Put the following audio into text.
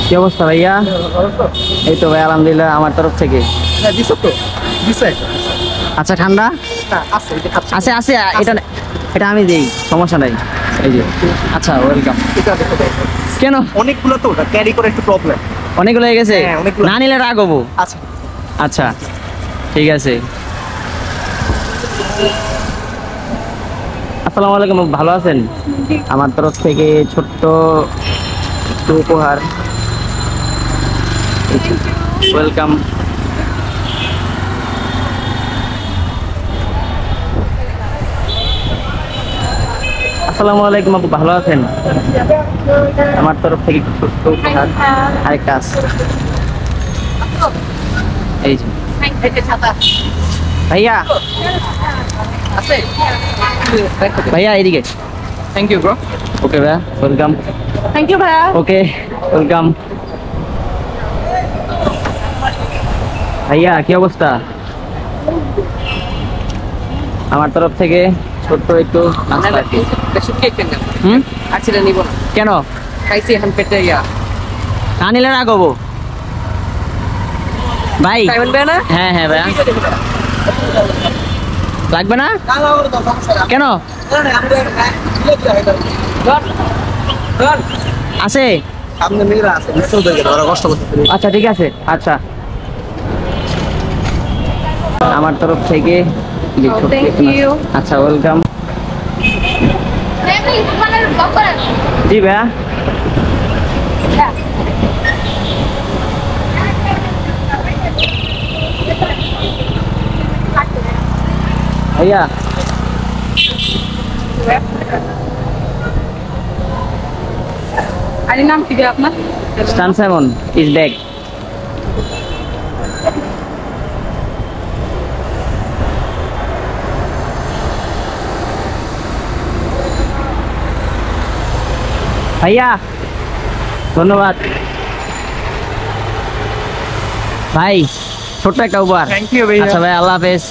কি অবস্থা ভাইয়া? এই তো ভাই আলহামদুলিল্লাহ আমার তরফ থেকে। আচ্ছা ঠান্ডা আছে আছে এটা এটা আমি দেই, সমস্যা নাই। এই যে আচ্ছা ওয়েলকাম। কেন অনেকগুলো তো ওটা ক্যারি করে একটু প্রবলেম। অনেকগুলো হয়ে গেছে? হ্যাঁ, অনেকগুলো। না নিলে রাগ হবো। আচ্ছা আচ্ছা ঠিক আছে। আসসালামু আলাইকুম, ভালো আছেন? আমার তরফ থেকে ছোট্ট একটু উপহার। ওয়েলকাম। আসসালামু আলাইকুম আপু, ভালো আছেন? আমার তরফ থেকে ছোট্ট উপহার আরেকটা আছে। এই যে ভাইয়া, ভাইয়া এদিকে। Thank you bro. ওকে ভাইয়া ওয়েলকাম। থ্যাংক ইউ ভাইয়া। Okay welcome. ভাইয়া কি অবস্থা? আমার তরফ থেকে ছোট্ট একটু নাস্তা আর কি। হুম আচ্ছা নিব না, কেন? খাইছি এখন পেটে না নিলে রাগ হবো ভাই। সাইমন ভাই না? হ্যাঁ হ্যাঁ ভাইয়া, লাগবে না কেন? আছে সামনে মেয়েরা আছে, বুঝতেও দেখে ওরা কষ্ট করতে। আচ্ছা ঠিক আছে। আচ্ছা আমার তরফ থেকে যে ছোট্ট thank একটু you. নাস্তা। আচ্ছা ওয়েলকাম। জি ভাইয়া। ভাইয়া আরে নাম কি ভাই আপনার? স্টান সাইমন ইজ ব্যাক। ভাইয়া ধন্যবাদ ভাই, ছোট্ট একটা উপহার। থ্যাংক ইউ ভাইয়া। আচ্ছা ভাই, আল্লাহ হাফেজ।